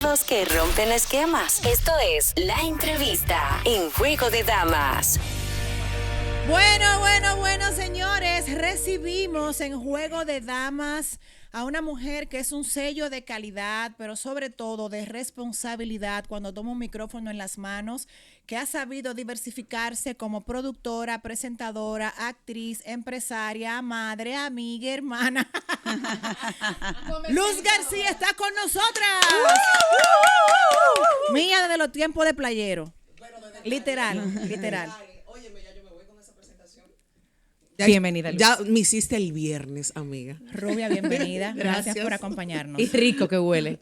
Los que rompen esquemas. Esto es La Entrevista en Juego de Damas. Bueno, señores, recibimos en Juego de Damas a una mujer que es un sello de calidad, pero sobre todo de responsabilidad cuando toma un micrófono en las manos, que ha sabido diversificarse como productora, presentadora, actriz, empresaria, madre, amiga, hermana. Luz García está con nosotras. Mía desde los tiempos de playero. Literal. Bienvenida, Luz. Ya me hiciste el viernes, amiga. Rubia, bienvenida. Gracias por acompañarnos. Y rico que huele.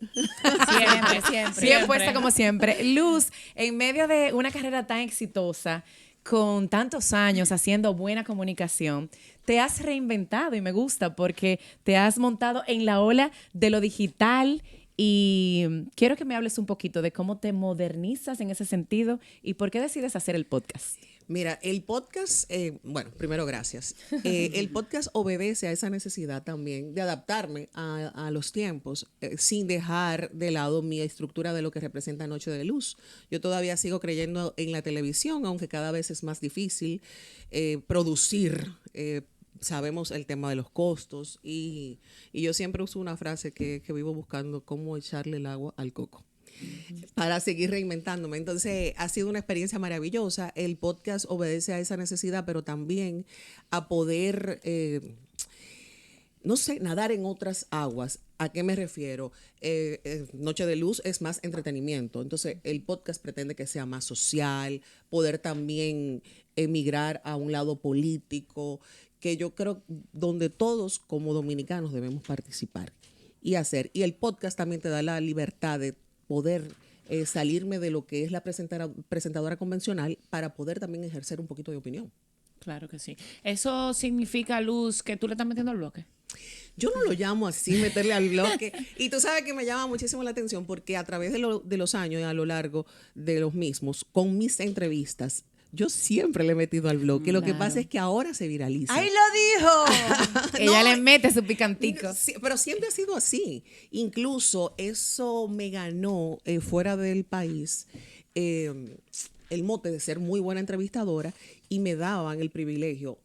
Siempre. Bien puesta como siempre. Luz, en medio de una carrera tan exitosa, con tantos años haciendo buena comunicación, te has reinventado y me gusta porque te has montado en la ola de lo digital y quiero que me hables un poquito de cómo te modernizas en ese sentido y por qué decides hacer el podcast. Mira, el podcast, bueno, primero gracias. El podcast obedece a esa necesidad también de adaptarme a los tiempos sin dejar de lado mi estructura de lo que representa Noche de Luz. Yo todavía sigo creyendo en la televisión, aunque cada vez es más difícil producir. Sabemos el tema de los costos y yo siempre uso una frase que vivo buscando, cómo echarle el agua al coco para seguir reinventándome. Entonces ha sido una experiencia maravillosa. El podcast obedece a esa necesidad, pero también a poder, no sé, nadar en otras aguas. ¿A qué me refiero? Noche de Luz es más entretenimiento. Entonces el podcast pretende que sea más social, poder también emigrar a un lado político, que yo creo donde todos como dominicanos debemos participar y hacer. Y el podcast también te da la libertad de poder salirme de lo que es la presentadora convencional para poder también ejercer un poquito de opinión. Claro que sí. ¿Eso significa, Luz, que tú le estás metiendo al bloque? Yo no lo llamo así, meterle al bloque. Y tú sabes que me llama muchísimo la atención porque a través de los años y a lo largo de los mismos, con mis entrevistas, yo siempre le he metido al bloque. Lo que pasa es que ahora se viraliza. ¡Ay, lo dijo! Ella le mete su picantico. Sí, pero siempre ha sido así. Incluso eso me ganó fuera del país el mote de ser muy buena entrevistadora y me daban el privilegio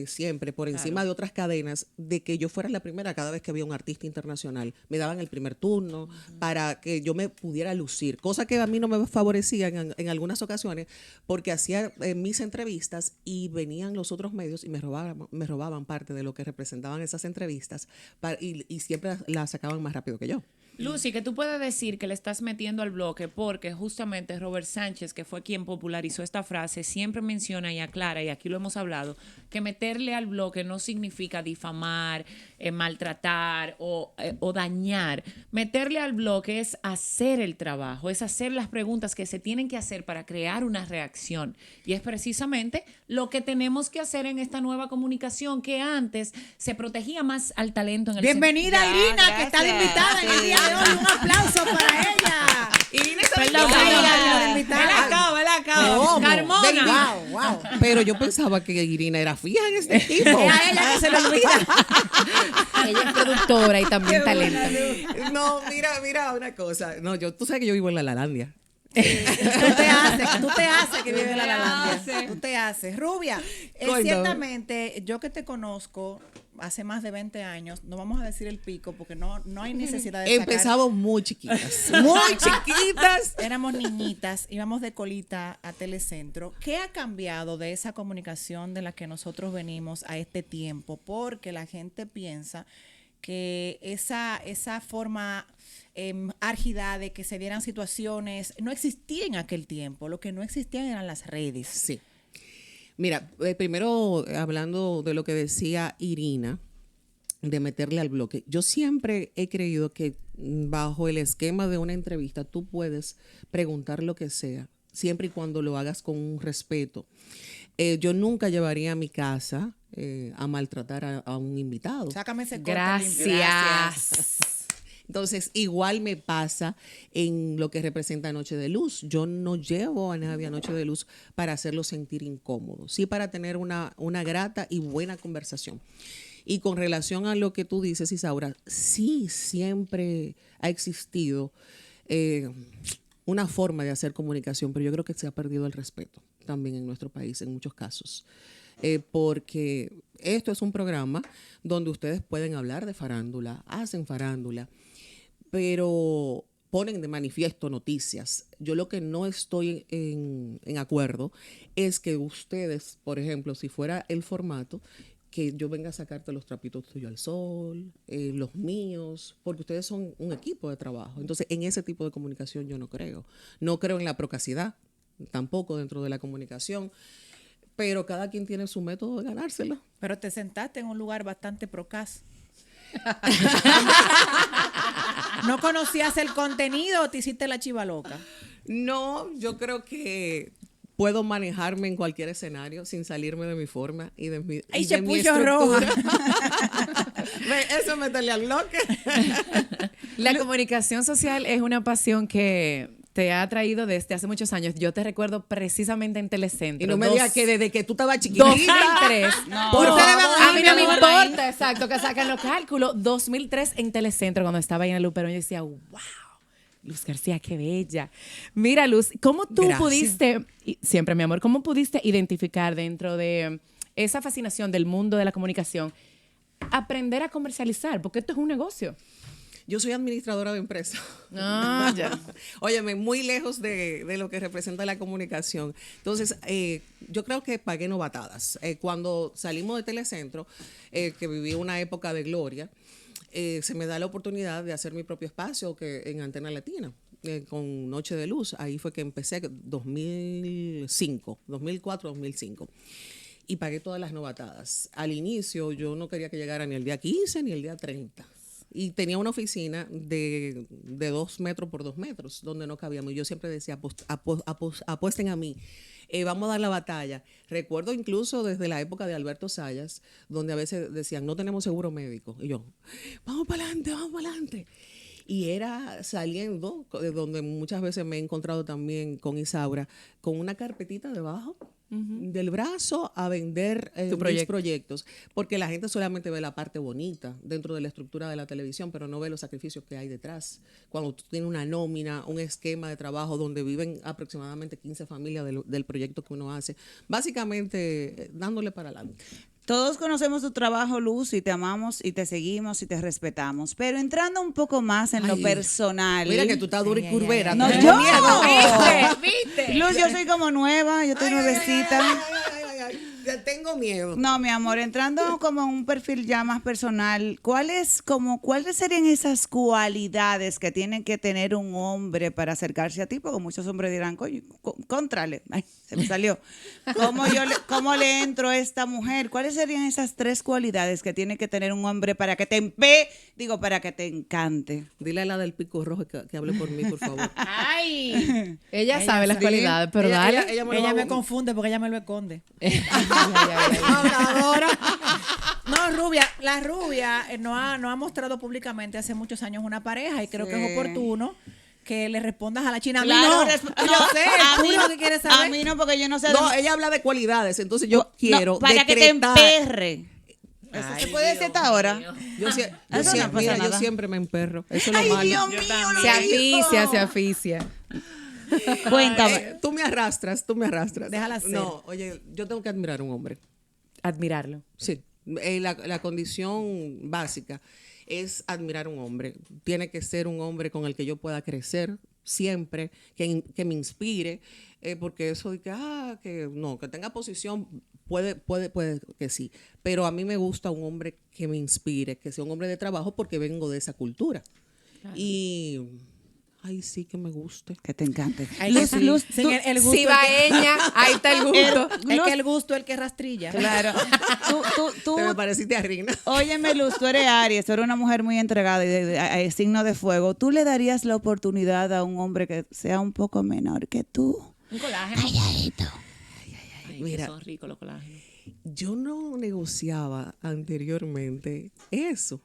siempre por encima de otras cadenas de que yo fuera la primera cada vez que había un artista internacional. Me daban el primer turno para que yo me pudiera lucir, cosa que a mí no me favorecía en algunas ocasiones porque hacía mis entrevistas y venían los otros medios y me robaban parte de lo que representaban esas entrevistas y siempre las sacaban más rápido que yo. Lucy, que tú puedes decir que le estás metiendo al bloque porque justamente Robert Sánchez, que fue quien popularizó esta frase, siempre menciona y aclara, y aquí lo hemos hablado, que meterle al bloque no significa difamar, maltratar o dañar. Meterle al bloque es hacer el trabajo, es hacer las preguntas que se tienen que hacer para crear una reacción. Y es precisamente lo que tenemos que hacer en esta nueva comunicación, que antes se protegía más al talento en el Bienvenida Irina, gracias, que está de invitada en el día de hoy. Un aplauso para ella. Irina está de invitada. Me la acabo. Carmona. Wow. Pero yo pensaba que Irina era fija en este equipo. A ella que se lo olvida. Ella es productora y también talento. No, mira una cosa. No, tú sabes que yo vivo en la Lalandia. Tú te haces que vive en la Lalandia. Tú te haces. Rubia, ciertamente, yo que te conozco hace más de 20 años, no vamos a decir el pico porque no hay necesidad de Empezamos muy chiquitas. Muy chiquitas. Éramos niñitas, íbamos de colita a Telecentro. ¿Qué ha cambiado de esa comunicación de la que nosotros venimos a este tiempo? Porque la gente piensa que esa forma árgida de que se dieran situaciones no existía en aquel tiempo. Lo que no existían eran las redes. Sí. Mira, primero hablando de lo que decía Irina, de meterle al bloque. Yo siempre he creído que bajo el esquema de una entrevista tú puedes preguntar lo que sea, siempre y cuando lo hagas con un respeto. Yo nunca llevaría a mi casa a maltratar a un invitado. Sácame ese corte. Gracias. Entonces, igual me pasa en lo que representa Noche de Luz. Yo no llevo a nadie a Noche de Luz para hacerlo sentir incómodo, sí para tener una grata y buena conversación. Y con relación a lo que tú dices, Isaura, sí siempre ha existido una forma de hacer comunicación, pero yo creo que se ha perdido el respeto también en nuestro país en muchos casos. Porque esto es un programa donde ustedes pueden hablar de farándula, hacen farándula, pero ponen de manifiesto noticias. Yo lo que no estoy en acuerdo es que ustedes, por ejemplo, si fuera el formato, que yo venga a sacarte los trapitos tuyos al sol, los míos, porque ustedes son un equipo de trabajo. Entonces, en ese tipo de comunicación yo no creo. No creo en la procacidad, tampoco dentro de la comunicación, pero cada quien tiene su método de ganárselo. Pero te sentaste en un lugar bastante procaz. ¿No conocías el contenido o te hiciste la chiva loca? No, yo creo que puedo manejarme en cualquier escenario sin salirme de mi forma y de mi, ¡Ay, y se de mi puso estructura. roja! Eso me sale al bloque. La comunicación social es una pasión que te ha traído desde hace muchos años. Yo te recuerdo precisamente en Telecentro. Y no me digas que desde que tú estabas chiquitita. 2003. Por No, ustedes van a mí no me ahí. importa, exacto, que sacan los cálculos. 2003 en Telecentro, cuando estaba ahí en el Luperón, yo decía, wow, Luz García, qué bella. Mira, Luz, ¿cómo tú Gracias. pudiste, y siempre mi amor, cómo pudiste identificar dentro de esa fascinación del mundo de la comunicación, aprender a comercializar? Porque esto es un negocio. Yo soy administradora de empresa. Ah, ya. Óyeme, muy lejos de lo que representa la comunicación. Entonces, yo creo que pagué novatadas. Cuando salimos de Telecentro, que viví una época de gloria, se me da la oportunidad de hacer mi propio espacio en Antena Latina, con Noche de Luz. Ahí fue que empecé, 2004, 2005. Y pagué todas las novatadas. Al inicio, yo no quería que llegara ni el día 15 ni el día 30. Y tenía una oficina de 2 metros por 2 metros, donde no cabíamos. Y yo siempre decía, apuesten a mí, vamos a dar la batalla. Recuerdo incluso desde la época de Alberto Sayas, donde a veces decían, no tenemos seguro médico. Y yo, vamos para adelante, vamos para adelante. Y era saliendo, de donde muchas veces me he encontrado también con Isaura, con una carpetita debajo del brazo a vender mis proyectos, porque la gente solamente ve la parte bonita dentro de la estructura de la televisión, pero no ve los sacrificios que hay detrás. Cuando tú tienes una nómina, un esquema de trabajo donde viven aproximadamente 15 familias del proyecto que uno hace, básicamente dándole para adelante. Todos conocemos tu trabajo, Luz, y te amamos y te seguimos y te respetamos. Pero entrando un poco más en lo personal. Mira que tú estás dura y curvera. No, tengo yo. miedo. ¿Viste? Luz, yo soy como nueva, yo estoy nuevecita. Ya tengo miedo. No, mi amor, entrando como en un perfil ya más personal, ¿cuáles serían esas cualidades que tiene que tener un hombre para acercarse a ti? Porque muchos hombres dirán, coño, contrale, ay, se me salió. ¿Cómo le entro a esta mujer? ¿Cuáles serían esas 3 cualidades que tiene que tener un hombre para que para que te encante? Dile a la del pico rojo que hable por mí, por favor. Ay, ella sabe las cualidades, pero dale. Ella me confunde porque ella me lo esconde. No, la rubia no ha mostrado públicamente hace muchos años una pareja y creo que es oportuno que le respondas a la china. Claro, A mí no, yo sé, tú lo que quieres saber. A mí no, porque yo no sé. No, ella habla de cualidades, entonces yo quiero para que te decretar. emperre. ¿Eso se puede decir hasta ahora? Yo siempre me emperro. Eso es lo Ay, malo. Dios mío, Se aficia. Cuéntame. Tú me arrastras. Déjala ser. No, oye, yo tengo que admirar a un hombre. Admirarlo. Sí, la condición básica es admirar a un hombre. Tiene que ser un hombre con el que yo pueda crecer siempre, que me inspire, porque eso de que tenga posición, puede que sí, pero a mí me gusta un hombre que me inspire, que sea un hombre de trabajo porque vengo de esa cultura. Claro. Y ay, sí que me guste. Que te encante. Luz, el gusto. Cibaeña, ahí está el gusto. Es que el gusto es el que rastrilla. Claro. Tú Te me pareciste a Rina. Óyeme, Luz, tú eres Aries, tú eres una mujer muy entregada y de signo de fuego. ¿Tú le darías la oportunidad a un hombre que sea un poco menor que tú? Un colágeno. Calladito. Mira, son ricos los colágenos. Yo no negociaba anteriormente eso.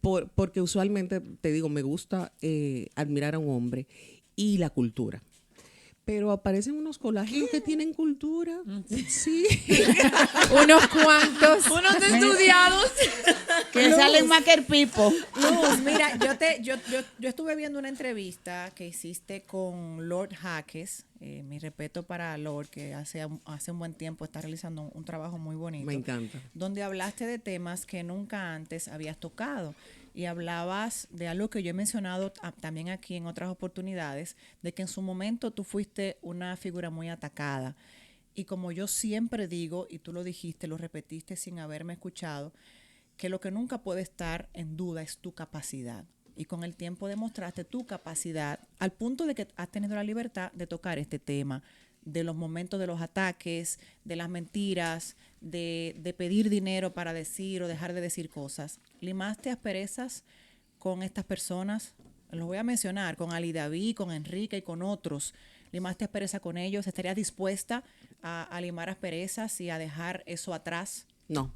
Porque usualmente, te digo, me gusta admirar a un hombre y la cultura. pero aparecen unos colágenos que tienen cultura. Sí. Unos cuantos. Unos estudiados. Que salen más que el pipo. Luz, mira, yo estuve viendo una entrevista que hiciste con Lord Jaques. Mi respeto para Lord, que hace un buen tiempo está realizando un trabajo muy bonito. Me encanta. Donde hablaste de temas que nunca antes habías tocado. Y hablabas de algo que yo he mencionado también aquí en otras oportunidades, de que en su momento tú fuiste una figura muy atacada. Y como yo siempre digo, y tú lo dijiste, lo repetiste sin haberme escuchado, que lo que nunca puede estar en duda es tu capacidad. Y con el tiempo demostraste tu capacidad al punto de que has tenido la libertad de tocar este tema, de los momentos de los ataques, de las mentiras, de pedir dinero para decir o dejar de decir cosas. ¿Limaste asperezas con estas personas? Los voy a mencionar, con Ali David, con Enrique y con otros. ¿Limaste aspereza con ellos? ¿Estarías dispuesta a limar asperezas y a dejar eso atrás? No.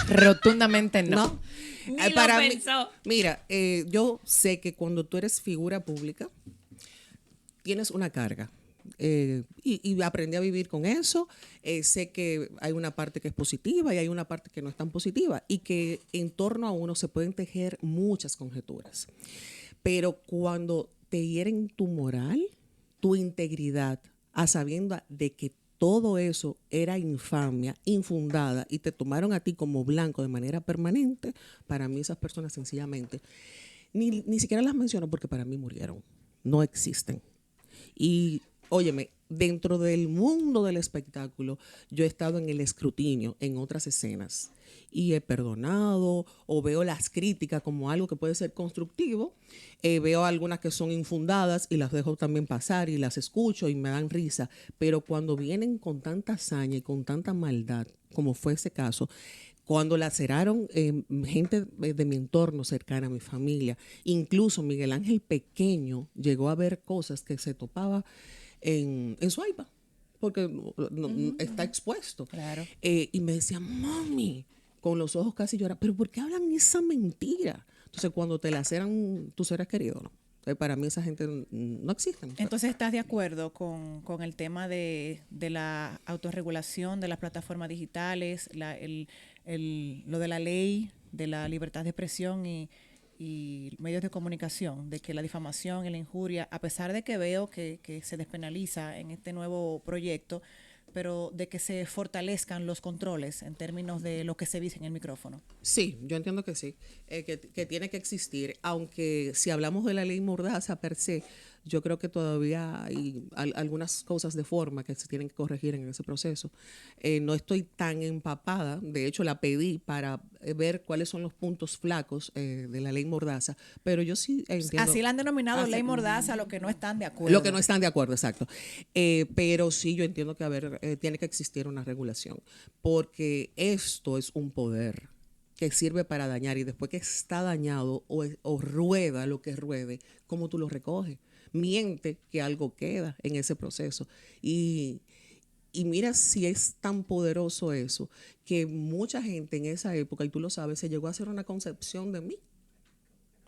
Rotundamente no. No. Ni lo Para mí, pensó. mira, yo sé que cuando tú eres figura pública, tienes una carga. Y aprendí a vivir con eso. Sé que hay una parte que es positiva y hay una parte que no es tan positiva y que en torno a uno se pueden tejer muchas conjeturas. Pero cuando te hieren tu moral, tu integridad, a sabienda de que todo eso era infamia, infundada, y te tomaron a ti como blanco de manera permanente, para mí esas personas sencillamente, ni siquiera las menciono porque para mí murieron, no existen. Y óyeme, dentro del mundo del espectáculo, yo he estado en el escrutinio, en otras escenas, y he perdonado o veo las críticas como algo que puede ser constructivo. Veo algunas que son infundadas y las dejo también pasar y las escucho y me dan risa. Pero cuando vienen con tanta hazaña y con tanta maldad, como fue ese caso, cuando laceraron gente de mi entorno cercana, mi familia, incluso Miguel Ángel pequeño llegó a ver cosas que se topaba en su iPad, porque está expuesto. Claro. Y me decía, mami, con los ojos casi llorando, pero ¿por qué hablan esa mentira? Entonces, cuando te laceran tus seres queridos, ¿no? Para mí esa gente no existe. Entonces, ¿estás de acuerdo con el tema de la autorregulación de las plataformas digitales, lo de la ley de la libertad de expresión y medios de comunicación, de que la difamación y la injuria, a pesar de que veo que se despenaliza en este nuevo proyecto, pero de que se fortalezcan los controles en términos de lo que se dice en el micrófono? Sí, yo entiendo que sí, que tiene que existir, aunque si hablamos de la ley Mordaza per se, yo creo que todavía hay algunas cosas de forma que se tienen que corregir en ese proceso. No estoy tan empapada, de hecho la pedí para ver cuáles son los puntos flacos de la ley Mordaza, pero yo sí entiendo. Así la han denominado ley mordaza, lo que no están de acuerdo. Lo que no están de acuerdo, exacto. Pero sí yo entiendo que tiene que existir una regulación, porque esto es un poder que sirve para dañar, y después que está dañado o rueda lo que ruede, ¿cómo tú lo recoges? Miente que algo queda en ese proceso. Y mira si es tan poderoso eso, que mucha gente en esa época, y tú lo sabes, se llegó a hacer una concepción de mí.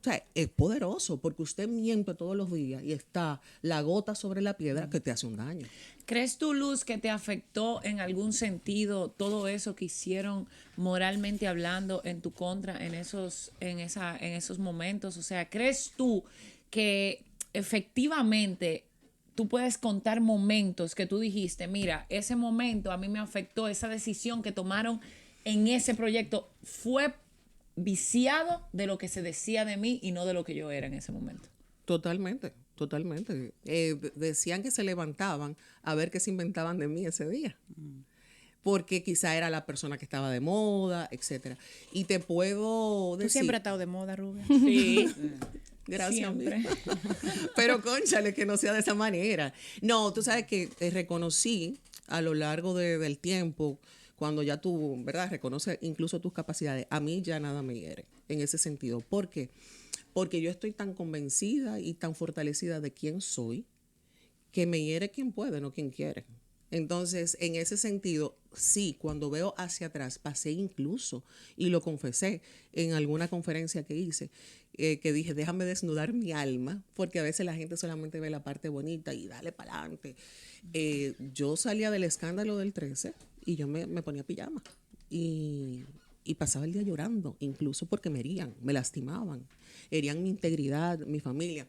O sea, es poderoso porque usted miente todos los días y está la gota sobre la piedra que te hace un daño. ¿Crees tú, Luz, que te afectó en algún sentido todo eso que hicieron moralmente hablando en tu contra en esos momentos? O sea, ¿crees tú que efectivamente tú puedes contar momentos que tú dijiste, mira, ese momento a mí me afectó, esa decisión que tomaron en ese proyecto fue viciado de lo que se decía de mí y no de lo que yo era en ese momento? Totalmente, totalmente. Decían que se levantaban a ver qué se inventaban de mí ese día. Porque quizá era la persona que estaba de moda, etcétera. Y te puedo decir... Tú siempre has estado de moda, Rubén. Sí. Gracias. Siempre. Pero cónchale, que no sea de esa manera. No, tú sabes que reconocí a lo largo del tiempo, cuando ya tú, ¿verdad? Reconoces incluso tus capacidades. A mí ya nada me hiere en ese sentido. ¿Por qué? Porque yo estoy tan convencida y tan fortalecida de quién soy, que me hiere quien puede, no quien quiere. Entonces, en ese sentido, sí, cuando veo hacia atrás, pasé incluso, y lo confesé en alguna conferencia que hice, que dije, déjame desnudar mi alma, porque a veces la gente solamente ve la parte bonita y dale para adelante. Yo salía del escándalo del 13 y yo me ponía pijama y pasaba el día llorando, incluso porque me herían, me lastimaban, herían mi integridad, mi familia.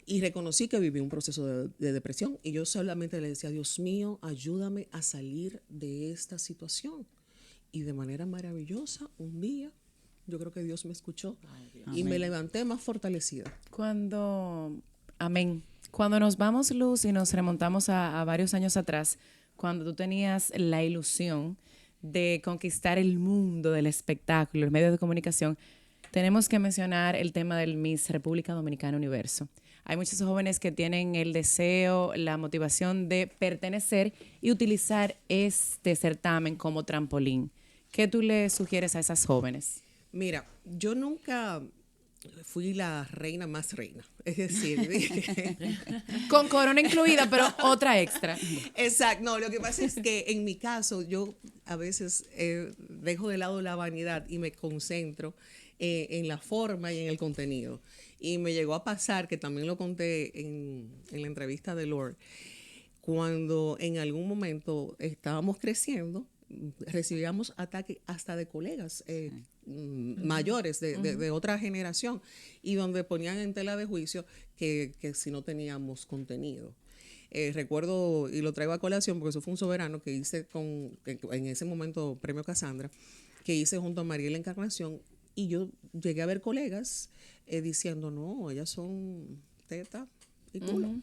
Y reconocí que viví un proceso de depresión y yo solamente le decía, Dios mío, ayúdame a salir de esta situación. Y de manera maravillosa, un día, yo creo que Dios me escuchó y me levanté más fortalecida. Amén. Cuando nos vamos, Luz, y nos remontamos a varios años atrás, cuando tú tenías la ilusión de conquistar el mundo del espectáculo, el medio de comunicación, tenemos que mencionar el tema del Miss República Dominicana Universo. Hay muchos jóvenes que tienen el deseo, la motivación de pertenecer y utilizar este certamen como trampolín. ¿Qué tú le sugieres a esas jóvenes? Mira, yo nunca fui la reina más reina. Es decir, Con corona incluida, pero otra extra. exacto. No, lo que pasa es que en mi caso, yo a veces dejo de lado la vanidad y me concentro en la forma y en el contenido. Y me llegó a pasar, que también lo conté en la entrevista de Lord, cuando en algún momento estábamos creciendo, recibíamos ataques hasta de colegas mayores de otra generación y donde ponían en tela de juicio que si no teníamos contenido. Recuerdo, y lo traigo a colación porque eso fue un soberano que hice en ese momento Premio Casandra, que hice junto a Mariela Encarnación, y yo llegué a ver colegas diciendo, no, ellas son teta y culo.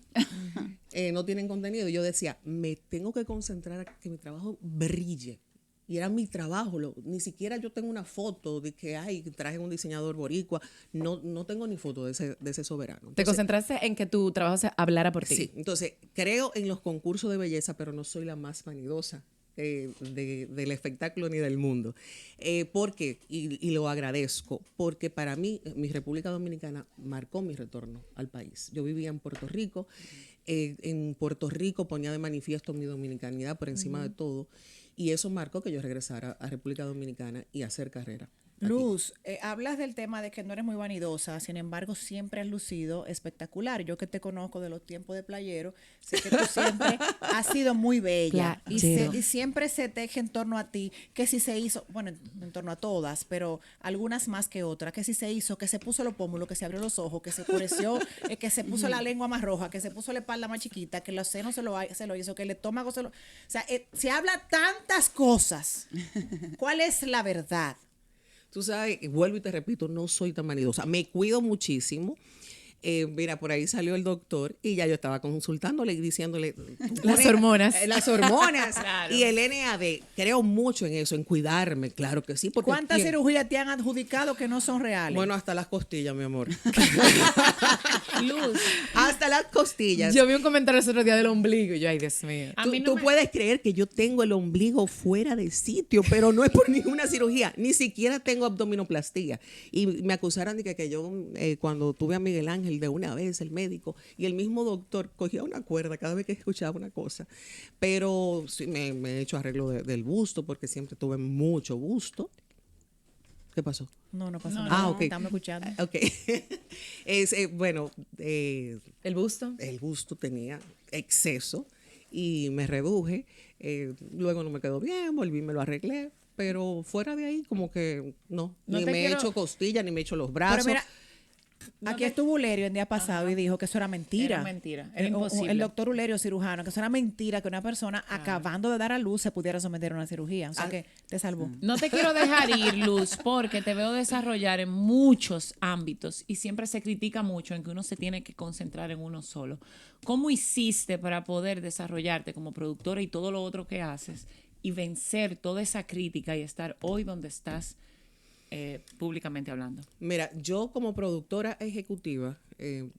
No tienen contenido. Y yo decía, me tengo que concentrar a que mi trabajo brille. Y era mi trabajo. Ni siquiera yo tengo una foto de que traje un diseñador boricua. No tengo ni foto de ese soberano. Entonces, ¿te concentraste en que tu trabajo se hablara por ti? Sí, entonces creo en los concursos de belleza, pero no soy la más vanidosa del espectáculo ni del mundo. ¿Por qué? Y lo agradezco, porque para mí mi República Dominicana marcó mi retorno al país. Yo vivía en Puerto Rico, en Puerto Rico ponía de manifiesto mi dominicanidad por encima de todo, y eso marcó que yo regresara a República Dominicana y a hacer carrera. Luz, hablas del tema de que no eres muy vanidosa, sin embargo siempre has lucido espectacular. Yo que te conozco de los tiempos de playero, sé que tú siempre has sido muy bella y siempre se teje en torno a ti, que si se hizo, bueno, en torno a todas, pero algunas más que otras, que si se hizo, que se puso los pómulos, que se abrió los ojos, que se oscureció, que se puso la lengua más roja, que se puso la espalda más chiquita, que los senos se lo hizo, que el estómago se lo... O sea, se habla tantas cosas. ¿Cuál es la verdad? Tú sabes, vuelvo y te repito, no soy tan vanidosa. Me cuido muchísimo. Mira, por ahí salió el doctor y ya yo estaba consultándole y diciéndole... Las hormonas. Las hormonas. Claro. Y el NAD. Creo mucho en eso, en cuidarme, claro que sí. Porque ¿cuántas cirugías te han adjudicado que no son reales? Bueno, hasta las costillas, mi amor. Luz. Hasta las costillas. Yo vi un comentario ese otro día del ombligo y yo, ay, Dios mío. A mí no Tú me- puedes creer que yo tengo el ombligo fuera de sitio, pero no es por ninguna cirugía. Ni siquiera tengo abdominoplastía. Y me acusaron de que yo, cuando tuve a Miguel Ángel de una vez, el médico, y el mismo doctor cogía una cuerda cada vez que escuchaba una cosa. Pero sí, me he hecho arreglo del busto, porque siempre tuve mucho busto. ¿Qué pasó? No pasó No, nada. Ah, ok. Estamos escuchando. Ok. Bueno, ¿El busto? el busto tenía exceso y me reduje. Luego no me quedó bien, volví, me lo arreglé. Pero fuera de ahí, como que no. No Ni te me he quiero- hecho costilla, ni me he hecho los Pero brazos. mira, aquí estuvo Ulerio el día pasado y dijo que eso era mentira. Era mentira, era El imposible. doctor Ulerio, cirujano, que eso era mentira, que una persona acabando de dar a luz se pudiera someter a una cirugía. O sea que te salvó. No te quiero dejar ir, Luz, porque te veo desarrollar en muchos ámbitos y siempre se critica mucho en que uno se tiene que concentrar en uno solo. ¿Cómo hiciste para poder desarrollarte como productora y todo lo otro que haces y vencer toda esa crítica y estar hoy donde estás públicamente hablando? Mira, yo como productora ejecutiva,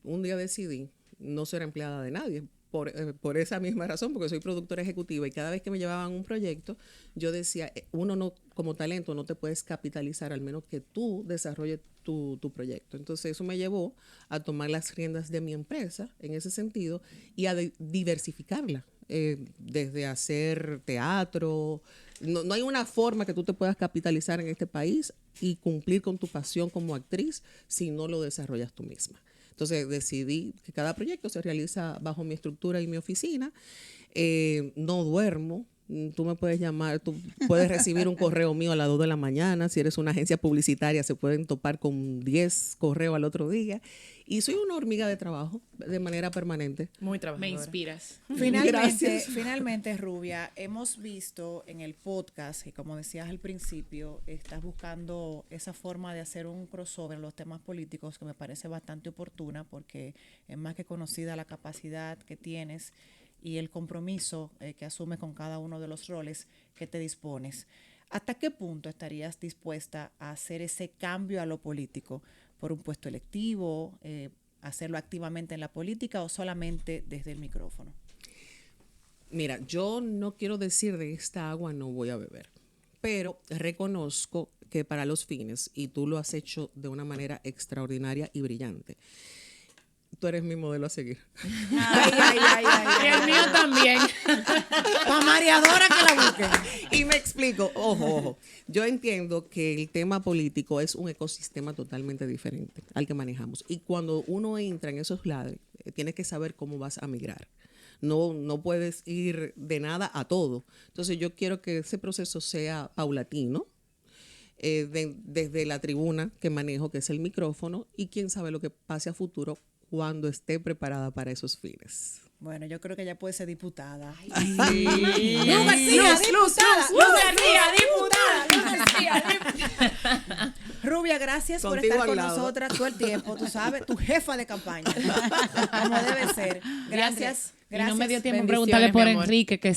un día decidí no ser empleada de nadie. Por esa misma razón, porque soy productora ejecutiva y cada vez que me llevaban un proyecto, yo decía, uno no, como talento no te puedes capitalizar al menos que tú desarrolles tu proyecto. Entonces eso me llevó a tomar las riendas de mi empresa en ese sentido y a diversificarla, desde hacer teatro. No hay una forma que tú te puedas capitalizar en este país y cumplir con tu pasión como actriz si no lo desarrollas tú misma. Entonces decidí que cada proyecto se realiza bajo mi estructura y mi oficina. No duermo. Tú me puedes llamar, tú puedes recibir un correo mío a las 2 de la mañana. Si eres una agencia publicitaria, se pueden topar con 10 correos al otro día. Y soy una hormiga de trabajo de manera permanente. Muy Me trabajadora. inspiras. Gracias. Finalmente, Rubia, hemos visto en el podcast, y como decías al principio, estás buscando esa forma de hacer un crossover en los temas políticos que me parece bastante oportuna porque es más que conocida la capacidad que tienes y el compromiso que asumes con cada uno de los roles que te dispones. ¿Hasta qué punto estarías dispuesta a hacer ese cambio a lo político? ¿Por un puesto electivo, hacerlo activamente en la política o solamente desde el micrófono? Mira, yo no quiero decir de esta agua no voy a beber, pero reconozco que para los fines, y tú lo has hecho de una manera extraordinaria y brillante, tú eres mi modelo a seguir. Y el mío también. Pa' mareadora que la busquen. Y me explico, ojo, yo entiendo que el tema político es un ecosistema totalmente diferente al que manejamos. Y cuando uno entra en esos lados, tienes que saber cómo vas a migrar. No puedes ir de nada a todo. Entonces yo quiero que ese proceso sea paulatino, desde la tribuna que manejo, que es el micrófono, y quién sabe lo que pase a futuro cuando esté preparada para esos fines. Bueno, yo creo que ella puede ser diputada. Luz García, diputada. Rubia, gracias por Contigo estar al con lado. nosotras todo el tiempo, tú sabes, tu jefa de campaña, como debe ser. Gracias. Y no me dio tiempo Bendiciones, preguntarle por mi amor. Enrique, que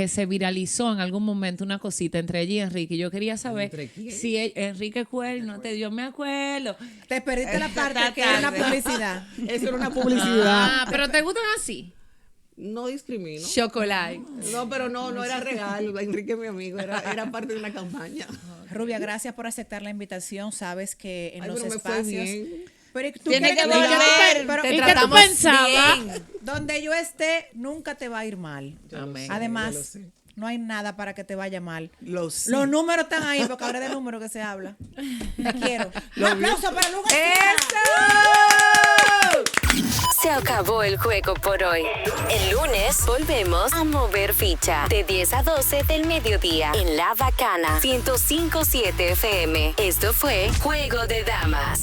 se viralizó en algún momento una cosita entre ella y Enrique. Yo quería saber ¿Entre quién? si Enrique Cuel no te dio, me acuerdo. Te perdiste la parte que era una publicidad. Eso era una publicidad. Ah, pero te gustan así. No discrimino. Chocolate. No, pero no era real. Enrique, mi amigo, era parte de una campaña. Rubia, gracias por aceptar la invitación. Sabes que en Ay, los pero me fue espacios. bien. Pero tú Tiene quieres que volver. pero Te ¿y qué tú tratamos pensabas? bien. donde yo esté, nunca te va a ir mal. Amén. yo lo Además, sé. no hay nada para que te vaya mal. Lo sé. Los números están ahí, porque ahora de números que se habla. Te quiero. Un aplauso para Luz García. Se acabó el juego por hoy. El lunes volvemos a mover ficha de 10 a 12 del mediodía en La Bacana 105.7 FM. Esto fue Juego de Damas.